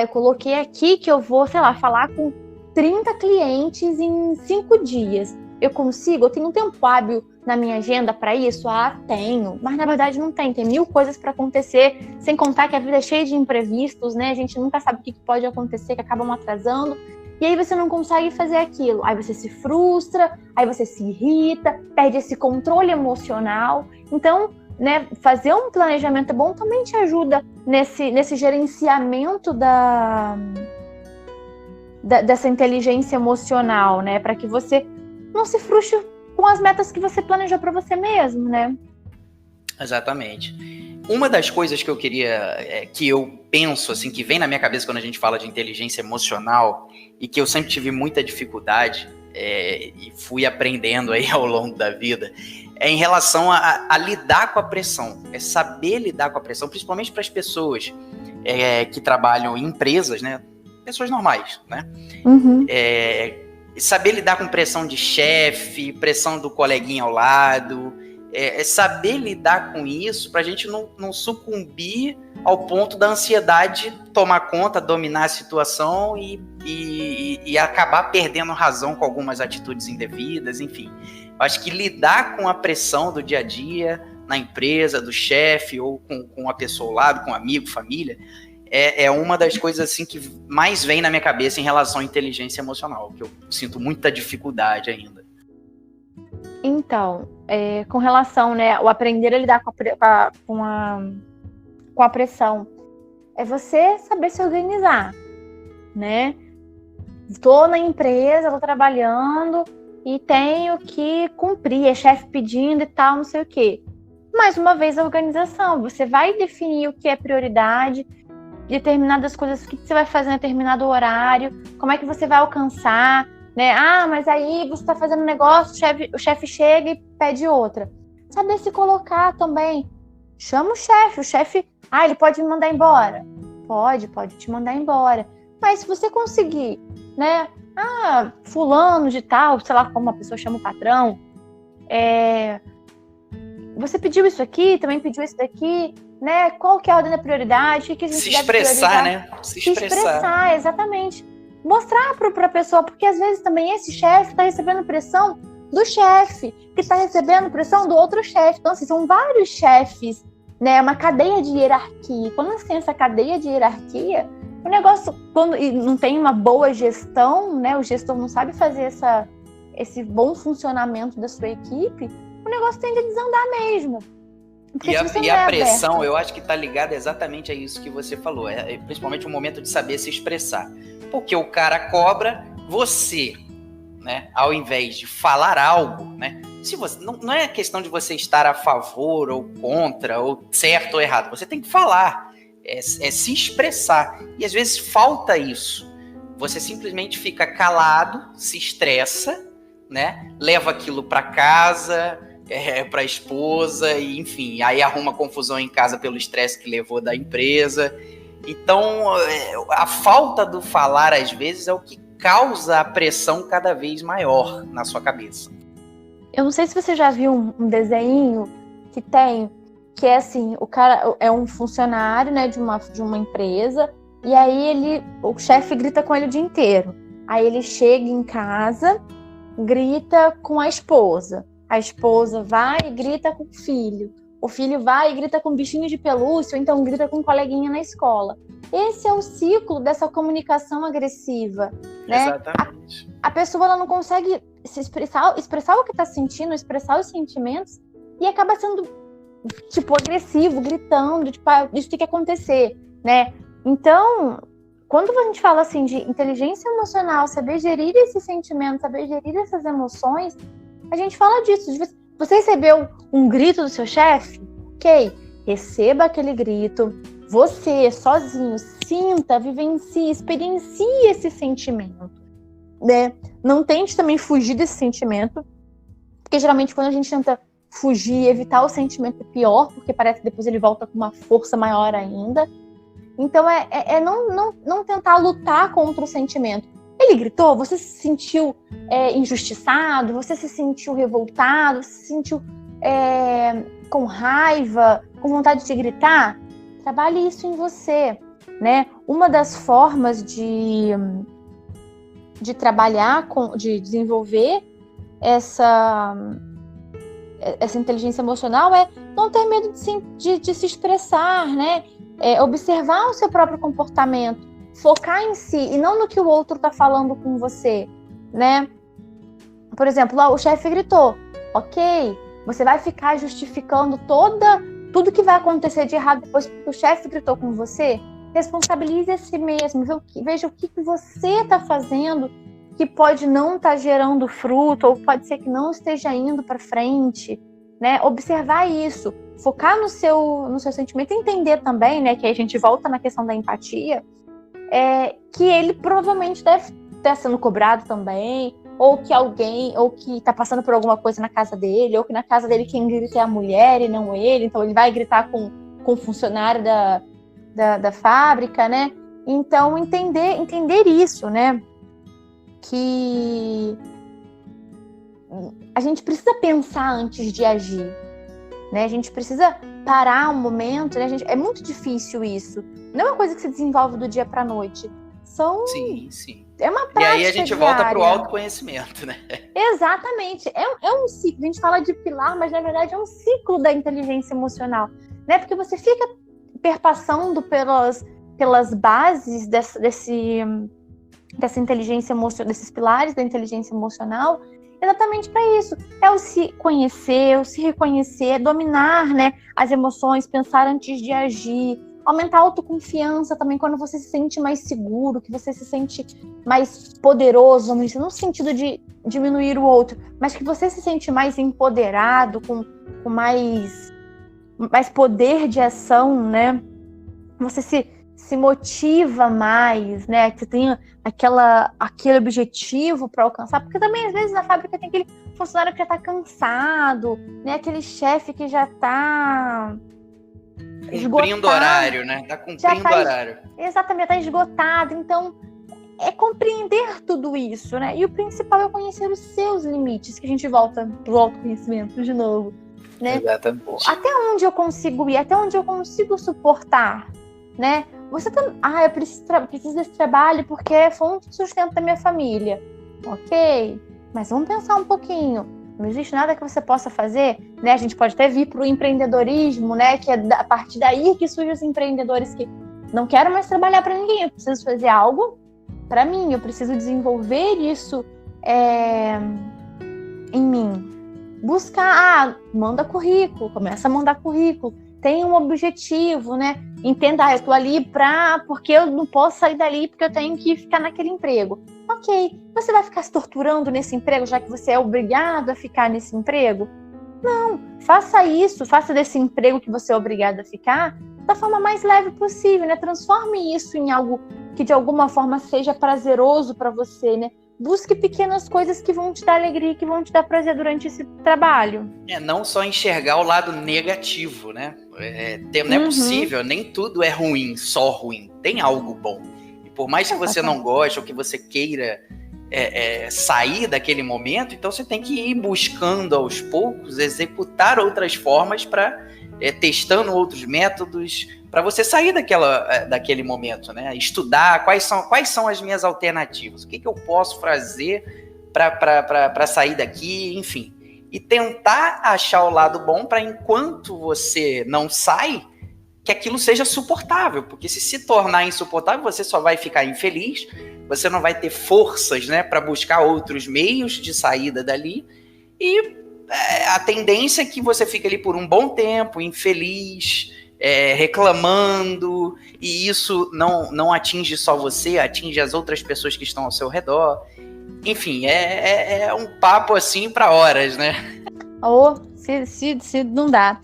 Eu coloquei aqui que eu vou, sei lá, falar com 30 clientes em 5 dias. Eu consigo? Eu tenho um tempo hábil na minha agenda para isso? Tenho. Mas, na verdade, não tem. Tem 1000 coisas para acontecer, sem contar que a vida é cheia de imprevistos, né? A gente nunca sabe o que pode acontecer, que acabam atrasando. E aí você não consegue fazer aquilo. Aí você se frustra, aí você se irrita, perde esse controle emocional. Então, né, fazer um planejamento bom também te ajuda nesse gerenciamento dessa inteligência emocional, né? Para que você não se frustre com as metas que você planejou para você mesmo, né? Exatamente. Uma das coisas que eu queria, que eu penso, assim, que vem na minha cabeça quando a gente fala de inteligência emocional, e que eu sempre tive muita dificuldade, e fui aprendendo aí ao longo da vida, é em relação a lidar com a pressão. É saber lidar com a pressão, principalmente para as pessoas que trabalham em empresas, né? Pessoas normais, né? Uhum. Saber lidar com pressão de chefe, pressão do coleguinha ao lado, saber lidar com isso para a gente não sucumbir ao ponto da ansiedade tomar conta, dominar a situação e acabar perdendo razão com algumas atitudes indevidas, enfim. acho que lidar com a pressão do dia a dia, na empresa, do chefe, ou com a pessoa ao lado, com um amigo, família, é uma das coisas assim que mais vem na minha cabeça em relação à inteligência emocional, que eu sinto muita dificuldade ainda. Então, com relação, né, o aprender a lidar com a pressão, é você saber se organizar, né? Estou na empresa, estou trabalhando e tenho que cumprir, é chefe pedindo e tal, não sei o quê. Mais uma vez, a organização. Você vai definir o que é prioridade, determinadas coisas, o que você vai fazer em determinado horário, como é que você vai alcançar, né? Mas aí você está fazendo um negócio, o chefe chega e pede outra. Saber se colocar também. Chama o chefe, ele pode me mandar embora? Pode te mandar embora. Mas se você conseguir, né? Fulano de tal, sei lá como uma pessoa chama o patrão, você pediu isso aqui, também pediu isso daqui, né? Qual que é a ordem da prioridade? O que a gente se deve expressar, priorizar? né? Se expressar, exatamente. Mostrar para a pessoa, porque às vezes também esse chefe está recebendo pressão do chefe, que está recebendo pressão do outro chefe. Então, assim, são vários chefes, né? Uma cadeia de hierarquia. Quando você tem essa cadeia de hierarquia, o negócio, quando não tem uma boa gestão, né? O gestor não sabe fazer esse bom funcionamento da sua equipe, o negócio tende a desandar mesmo. E a pressão, eu acho que está ligada exatamente a isso que você falou, principalmente o momento de saber se expressar. Porque o cara cobra você, né? Ao invés de falar algo, né? Se você, não é questão de você estar a favor ou contra, ou certo ou errado. Você tem que falar, é se expressar. E às vezes falta isso. Você simplesmente fica calado, se estressa, né? Leva aquilo para casa, para a esposa, e enfim, aí arruma confusão em casa pelo estresse que levou da empresa. Então, a falta do falar, às vezes, é o que causa a pressão cada vez maior na sua cabeça. Eu não sei se você já viu um desenho que é assim, o cara é um funcionário, né, de uma empresa, e aí o chefe grita com ele o dia inteiro. Aí ele chega em casa, grita com a esposa vai e grita com o filho vai e grita com um bichinho de pelúcia, ou então grita com um coleguinha na escola. Esse é o ciclo dessa comunicação agressiva, né? Exatamente. A pessoa ela não consegue se expressar o que está sentindo, expressar os sentimentos, e acaba sendo, tipo, agressivo, gritando, tipo, isso tem que acontecer, né? Então, quando a gente fala assim de inteligência emocional, saber gerir esses sentimentos, saber gerir essas emoções, a gente fala disso. Você recebeu um grito do seu chefe? Ok, receba aquele grito. Você, sozinho, sinta, vivencie, experiencie esse sentimento, né? Não tente também fugir desse sentimento, porque geralmente quando a gente tenta fugir, evitar o sentimento é pior, porque parece que depois ele volta com uma força maior ainda. Então não tentar lutar contra o sentimento. Ele gritou, você se sentiu injustiçado, você se sentiu revoltado, você se sentiu com raiva, com vontade de gritar? Trabalhe isso em você, né? Uma das formas de trabalhar, de desenvolver essa inteligência emocional é não ter medo de se expressar, né? Observar o seu próprio comportamento, focar em si e não no que o outro está falando com você, né? Por exemplo, lá o chefe gritou, ok, você vai ficar justificando tudo que vai acontecer de errado depois que o chefe gritou com você? Responsabilize a si mesmo, veja o que você está fazendo que pode não estar gerando fruto, ou pode ser que não esteja indo para frente, né? Observar isso, focar no seu sentimento, entender também, né, que aí a gente volta na questão da empatia, que ele provavelmente deve estar sendo cobrado também, ou que está passando por alguma coisa na casa dele, ou que na casa dele quem grita é a mulher e não ele, então ele vai gritar com o funcionário da fábrica, né? Então, entender isso, né? Que a gente precisa pensar antes de agir, né? A gente precisa parar um momento, né? É muito difícil isso. Não é uma coisa que se desenvolve do dia para a noite. Sim. É uma prática E aí a gente volta para o diária. autoconhecimento, né? Exatamente. É um ciclo. A gente fala de pilar, mas na verdade é um ciclo da inteligência emocional, né? Porque você fica perpassando pelas bases dessa inteligência emocional, desses pilares da inteligência emocional, exatamente para isso. É o se conhecer, o se reconhecer, dominar, né, as emoções, pensar antes de agir, aumentar a autoconfiança também quando você se sente mais seguro, que você se sente mais poderoso, vamos dizer, não no sentido de diminuir o outro, mas que você se sente mais empoderado, com mais poder de ação, né? Você se motiva mais, né? Que você tem aquele objetivo para alcançar, porque também às vezes na fábrica tem aquele funcionário que já está cansado, né? Aquele chefe que já está cumprindo horário, né? Tá cumprindo horário. Exatamente, tá esgotado. Então, é compreender tudo isso, né? E o principal é conhecer os seus limites, que a gente volta pro autoconhecimento de novo, né? Exatamente. Até onde eu consigo ir, até onde eu consigo suportar, né? Você tá... eu preciso desse trabalho porque é fonte de sustento da minha família. Ok, mas vamos pensar um pouquinho. Não existe nada que você possa fazer, né? A gente pode até vir para o empreendedorismo, né? Que é a partir daí que surgem os empreendedores que não quero mais trabalhar para ninguém, eu preciso fazer algo para mim, eu preciso desenvolver isso em mim. Buscar, manda currículo, começa a mandar currículo, tem um objetivo, né? Entenda, eu tô ali porque eu não posso sair dali porque eu tenho que ficar naquele emprego. Ok, você vai ficar se torturando nesse emprego já que você é obrigado a ficar nesse emprego? Não, faça isso, faça desse emprego que você é obrigado a ficar da forma mais leve possível, né? Transforme isso em algo que de alguma forma seja prazeroso para você, né? Busque pequenas coisas que vão te dar alegria, que vão te dar prazer durante esse trabalho. Não só enxergar o lado negativo, né? Não é possível, nem tudo é ruim, só ruim. Tem algo bom. E por mais que você não goste ou que você queira sair daquele momento, então você tem que ir buscando aos poucos, executar outras formas para testando outros métodos para você sair daquele momento, né? Estudar quais são as minhas alternativas, o que eu posso fazer para sair daqui, enfim. E tentar achar o lado bom para enquanto você não sai, que aquilo seja suportável, porque se tornar insuportável, você só vai ficar infeliz, você não vai ter forças, né, para buscar outros meios de saída dali, e a tendência é que você fique ali por um bom tempo, infeliz, reclamando, e isso não atinge só você, atinge as outras pessoas que estão ao seu redor. Enfim, é um papo assim para horas, né? Se não dá.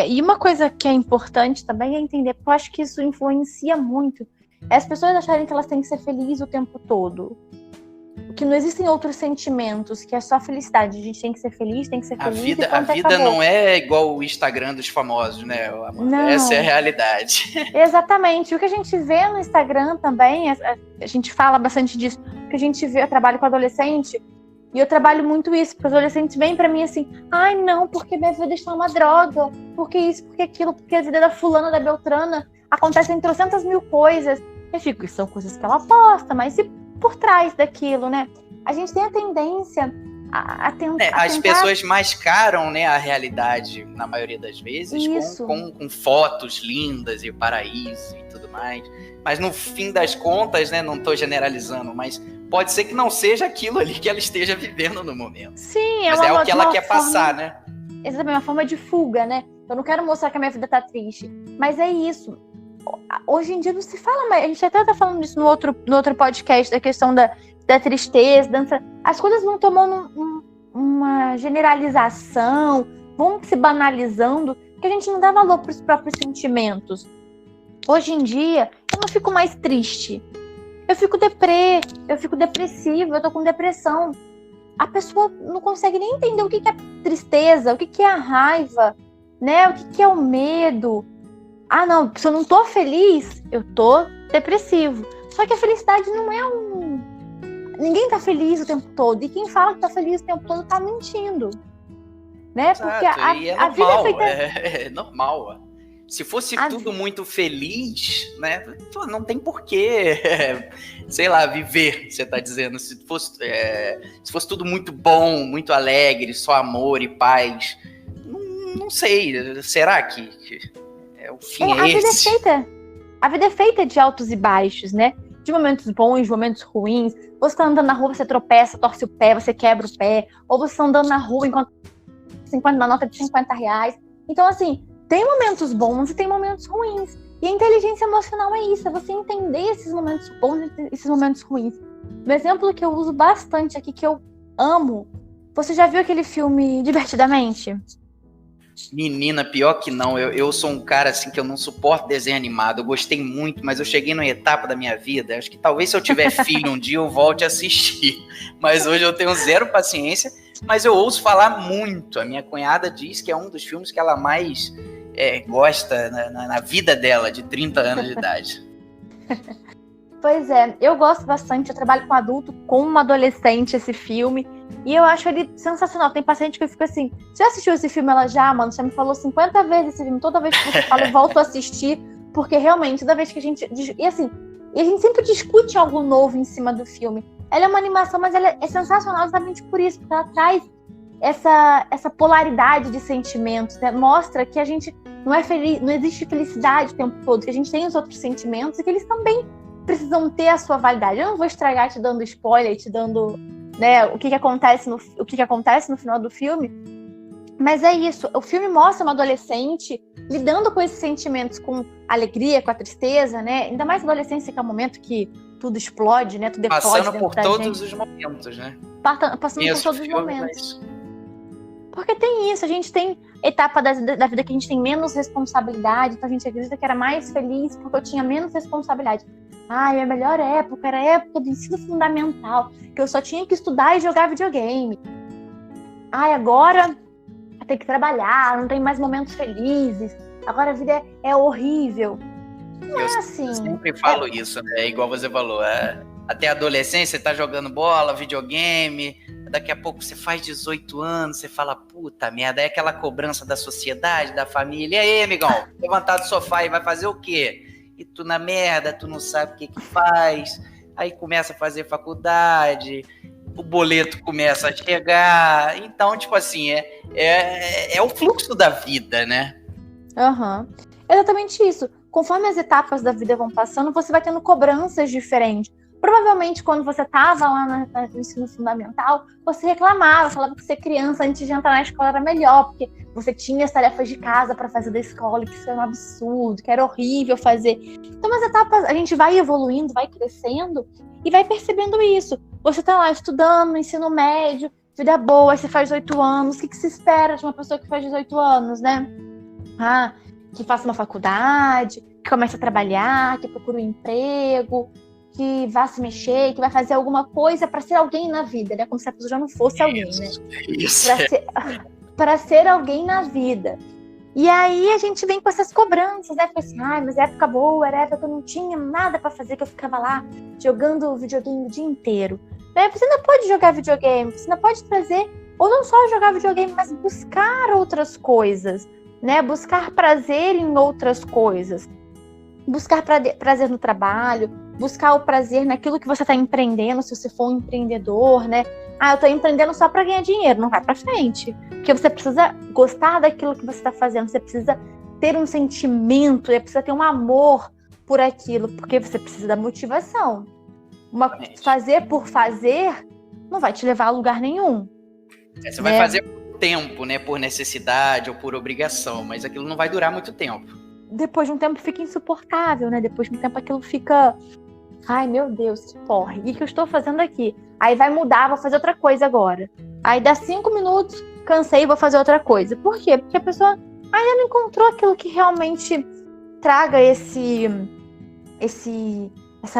E uma coisa que é importante também é entender, porque eu acho que isso influencia muito, é as pessoas acharem que elas têm que ser felizes o tempo todo. Que não existem outros sentimentos, que é só felicidade. A gente tem que ser feliz, tem que ser feliz. A vida não é igual o Instagram dos famosos, né, Amanda? Não. Essa é a realidade. Exatamente. O que a gente vê no Instagram também, a gente fala bastante disso, porque a gente vê, eu trabalho com adolescente, e eu trabalho muito isso, porque os adolescentes vêm pra mim assim, ai não, porque minha vida está uma droga, porque isso, porque aquilo, porque a vida da fulana, da beltrana, acontecem trocentas mil coisas. Eu fico, são coisas que ela posta, mas e por trás daquilo, né? A gente tem a tendência a tentar... As pessoas mascaram, né, a realidade, na maioria das vezes, com fotos lindas e paraíso e tudo mais. Mas no fim das contas, né, não estou generalizando, mas pode ser que não seja aquilo ali que ela esteja vivendo no momento. Sim, mas é o que ela quer passar, né? Exatamente, uma forma de fuga, né? Eu não quero mostrar que a minha vida tá triste. Mas é isso. Hoje em dia não se fala mais. A gente até tá falando disso no outro podcast, da questão da tristeza, as coisas vão tomando uma generalização, vão se banalizando, que a gente não dá valor para os próprios sentimentos. Hoje em dia, eu não fico mais triste. Eu fico depressiva, eu tô com depressão. A pessoa não consegue nem entender o que é tristeza, o que é a raiva, né? O que é o medo. Ah, não, se eu não tô feliz, eu tô depressivo. Só que a felicidade não é Ninguém tá feliz o tempo todo. E quem fala que tá feliz o tempo todo tá mentindo. Né? Exato, porque a vida é feita... É normal. Se fosse tudo muito feliz, né? Pô, não tem porquê, sei lá, viver, você tá dizendo. Se fosse tudo muito bom, muito alegre, só amor e paz, não sei. Será que o fim é esse? A vida é feita de altos e baixos, né? De momentos bons, de momentos ruins. Você tá andando na rua, você tropeça, torce o pé, você quebra o pé. Ou você tá andando na rua enquanto uma nota de R$50. Então, assim, tem momentos bons e tem momentos ruins. E a inteligência emocional é isso, é você entender esses momentos bons e esses momentos ruins. Um exemplo que eu uso bastante aqui, que eu amo. Você já viu aquele filme Divertidamente? Menina, pior que não. Eu sou um cara assim que eu não suporto desenho animado. Eu gostei muito, mas eu cheguei numa etapa da minha vida. Acho que talvez se eu tiver filho um dia eu volte a assistir. Mas hoje eu tenho zero paciência. Mas eu ouço falar muito. A minha cunhada diz que é um dos filmes que ela mais gosta na vida dela, de 30 anos de idade. Pois é, eu gosto bastante. Eu trabalho com adulto, com uma adolescente, esse filme. E eu acho ele sensacional. Tem paciente que eu fico assim, você já assistiu esse filme? Ela já, mano, você me falou 50 vezes esse filme. Toda vez que você fala, eu volto a assistir. Porque realmente, toda vez que a gente... E assim, a gente sempre discute algo novo em cima do filme. Ela é uma animação, mas ela é sensacional exatamente por isso. Porque ela traz essa polaridade de sentimentos, né? Mostra que a gente não é feliz, não existe felicidade o tempo todo. Que a gente tem os outros sentimentos e que eles também precisam ter a sua validade. Eu não vou estragar te dando spoiler, te dando... né, o que acontece no final do filme, mas é isso, o filme mostra uma adolescente lidando com esses sentimentos, com a alegria, com a tristeza, né, ainda mais na adolescência, que é o momento que tudo explode, né, tudo passando por todos os momentos, né? Passando por todos os momentos. Porque tem isso, a gente tem etapa da vida que a gente tem menos responsabilidade, então a gente acredita que era mais feliz porque eu tinha menos responsabilidade. Ai, a melhor época era a época do ensino fundamental, que eu só tinha que estudar e jogar videogame. Ai, agora eu tenho que trabalhar, não tem mais momentos felizes, agora a vida é horrível. Não é assim. Eu sempre falo isso, né? Igual você falou, até a adolescência você tá jogando bola, videogame, daqui a pouco você faz 18 anos, você fala, puta merda, é aquela cobrança da sociedade, da família. E aí, amigão, levantar do sofá e vai fazer o quê? E tu na merda, tu não sabe o que faz, aí começa a fazer faculdade, o boleto começa a chegar, então, tipo assim, é o fluxo da vida, né? Uhum. Exatamente isso. Conforme as etapas da vida vão passando, você vai tendo cobranças diferentes. Provavelmente, quando você estava lá no ensino fundamental, você reclamava, falava que ser criança antes de entrar na escola era melhor, porque você tinha as tarefas de casa para fazer da escola, que isso era um absurdo, que era horrível fazer. Então, as etapas, a gente vai evoluindo, vai crescendo e vai percebendo isso. Você está lá estudando no ensino médio, vida boa, você faz 18 anos, o que se espera de uma pessoa que faz 18 anos, né? Que faça uma faculdade, que comece a trabalhar, que procure um emprego, que vá se mexer, que vai fazer alguma coisa para ser alguém na vida, né? Como se a pessoa já não fosse alguém, né? Para ser alguém na vida. E aí a gente vem com essas cobranças, né? Fica assim, mas é época boa, era época que eu não tinha nada para fazer, que eu ficava lá jogando videogame o dia inteiro. Né? Você não pode jogar videogame, você não pode trazer, ou não só jogar videogame, mas buscar outras coisas, né? Buscar prazer em outras coisas. Buscar prazer no trabalho, buscar o prazer naquilo que você está empreendendo, se você for um empreendedor, né? Eu estou empreendendo só para ganhar dinheiro, não vai para frente. Porque você precisa gostar daquilo que você está fazendo, você precisa ter um sentimento, você precisa ter um amor por aquilo, porque você precisa da motivação. Fazer por fazer não vai te levar a lugar nenhum. Você vai fazer por tempo, né? Por necessidade ou por obrigação, mas aquilo não vai durar muito tempo. Depois de um tempo fica insuportável, né? Depois de um tempo aquilo fica... Ai, meu Deus, que porra. O que eu estou fazendo aqui? Aí vai mudar, vou fazer outra coisa agora. Aí dá 5 minutos, cansei, vou fazer outra coisa. Por quê? Porque a pessoa ainda não encontrou aquilo que realmente traga essa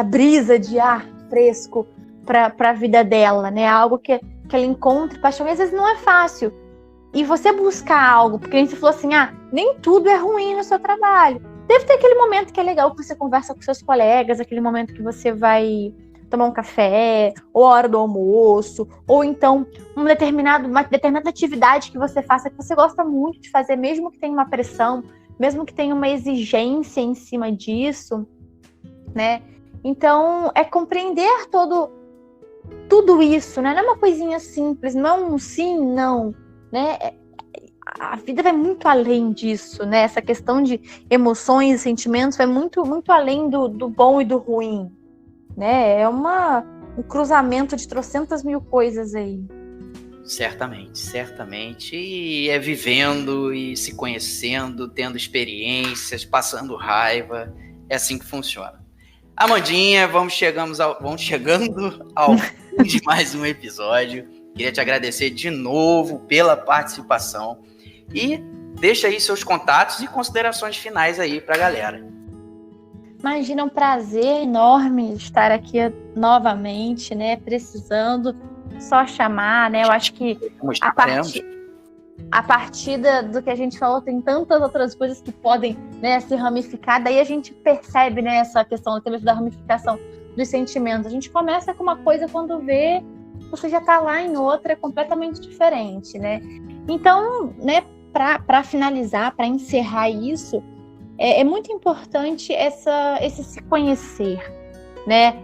brisa de ar fresco para a vida dela, né? Algo que ela encontre paixão. E às vezes não é fácil. E você buscar algo, porque a gente falou assim, nem tudo é ruim no seu trabalho. Deve ter aquele momento que é legal que você conversa com seus colegas, aquele momento que você vai tomar um café, ou a hora do almoço, ou então uma determinada atividade que você faça, que você gosta muito de fazer, mesmo que tenha uma pressão, mesmo que tenha uma exigência em cima disso, né? Então, é compreender tudo isso, né? Não é uma coisinha simples, não é um sim, não, né? A vida vai muito além disso, né? Essa questão de emoções e sentimentos vai muito, muito além do bom e do ruim, né? É um cruzamento de trocentas mil coisas aí. Certamente. E é vivendo e se conhecendo, tendo experiências, passando raiva. É assim que funciona. Amandinha, vamos chegando ao fim de mais um episódio. Queria te agradecer de novo pela participação. E deixa aí seus contatos e considerações finais aí pra galera. Imagina, um prazer enorme estar aqui novamente, né? Precisando, só chamar, né? Eu acho que a partir do que a gente falou, tem tantas outras coisas que podem, né, se ramificar. Daí a gente percebe, né, essa questão até mesmo da ramificação dos sentimentos. A gente começa com uma coisa, quando vê, você já está lá em outra, completamente diferente, né? Então, né, para finalizar, para encerrar isso, é muito importante esse se conhecer, né?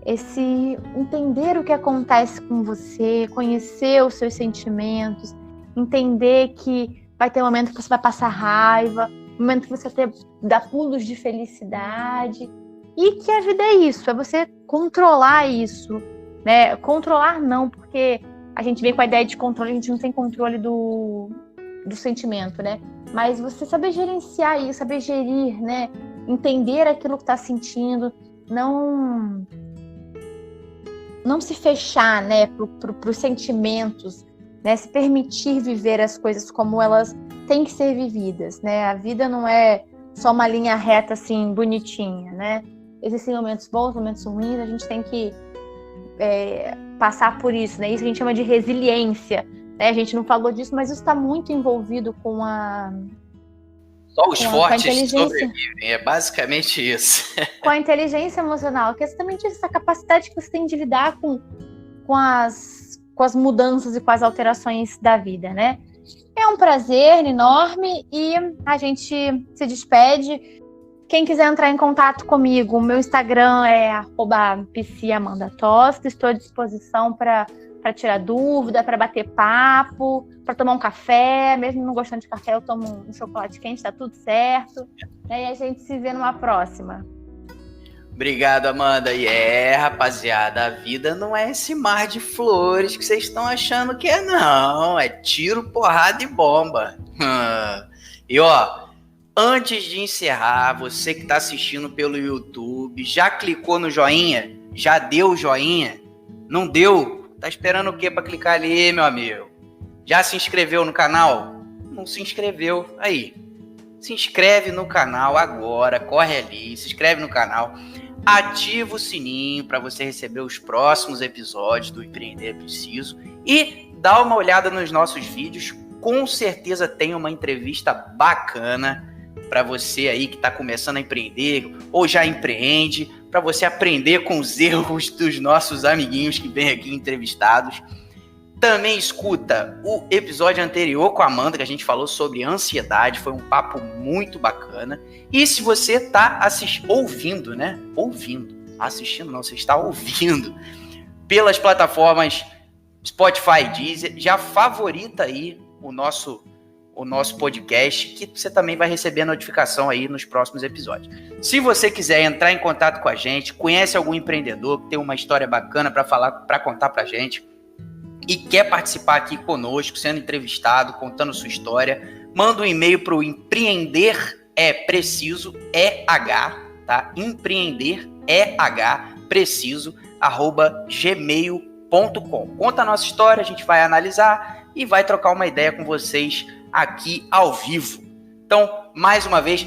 Esse entender o que acontece com você, conhecer os seus sentimentos, entender que vai ter um momento que você vai passar raiva, um momento que você vai dar pulos de felicidade, e que a vida é isso, é você controlar isso, né? Controlar não, porque a gente vem com a ideia de controle, a gente não tem controle do sentimento, né? Mas você saber gerenciar isso, saber gerir, né? Entender aquilo que está sentindo, não se fechar, né, para os sentimentos, né? Se permitir viver as coisas como elas têm que ser vividas, né? A vida não é só uma linha reta assim, bonitinha, né? Existem momentos bons, momentos ruins, a gente tem que passar por isso, né? Isso a gente chama de resiliência, né? A gente não falou disso, mas isso está muito envolvido com Só os fortes sobrevivem, é basicamente isso. Com a inteligência emocional, que é exatamente essa capacidade que você tem de lidar com as mudanças e com as alterações da vida, né? É um prazer enorme e a gente se despede. Quem quiser entrar em contato comigo, o meu Instagram é @psiamandatosta. Estou à disposição para tirar dúvida, para bater papo, para tomar um café. Mesmo não gostando de café, eu tomo um chocolate quente, tá tudo certo. E a gente se vê numa próxima. Obrigado, Amanda. E rapaziada, a vida não é esse mar de flores que vocês estão achando que é, não. É tiro, porrada e bomba. E ó, antes de encerrar, você que está assistindo pelo YouTube, já clicou no joinha? Já deu o joinha? Não deu? Tá esperando o quê para clicar ali, meu amigo? Já se inscreveu no canal? Não se inscreveu? Aí, se inscreve no canal agora, corre ali, se inscreve no canal, ativa o sininho para você receber os próximos episódios do Empreender é Preciso e dá uma olhada nos nossos vídeos. Com certeza tem uma entrevista bacana para você aí que está começando a empreender ou já empreende, para você aprender com os erros dos nossos amiguinhos que vêm aqui entrevistados. Também escuta o episódio anterior com a Amanda, que a gente falou sobre ansiedade, foi um papo muito bacana. E se você está ouvindo, né? Assistindo não, você está ouvindo pelas plataformas Spotify, Deezer, já favorita aí o nosso podcast, que você também vai receber notificação aí nos próximos episódios. Se você quiser entrar em contato com a gente, conhece algum empreendedor que tem uma história bacana para contar para a gente e quer participar aqui conosco, sendo entrevistado, contando sua história, manda um e-mail para o Empreender é Preciso, tá? Empreender Preciso, @gmail.com. Conta a nossa história, a gente vai analisar e vai trocar uma ideia com vocês aqui ao vivo. Então, mais uma vez,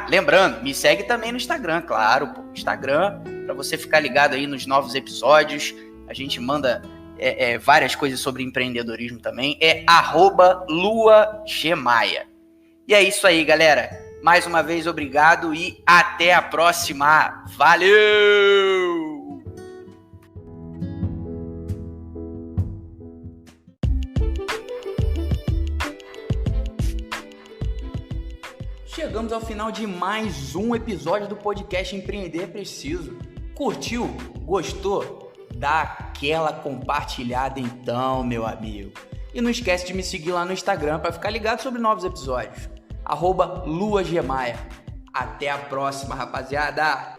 lembrando, me segue também no Instagram, claro, Instagram, para você ficar ligado aí nos novos episódios. A gente manda várias coisas sobre empreendedorismo também, @luagmaia. E é isso aí, galera. Mais uma vez, obrigado e até a próxima. Valeu! Chegamos ao final de mais um episódio do podcast Empreender é Preciso. Curtiu? Gostou? Dá aquela compartilhada então, meu amigo. E não esquece de me seguir lá no Instagram para ficar ligado sobre novos episódios. @LuaGemaia. Até a próxima, rapaziada!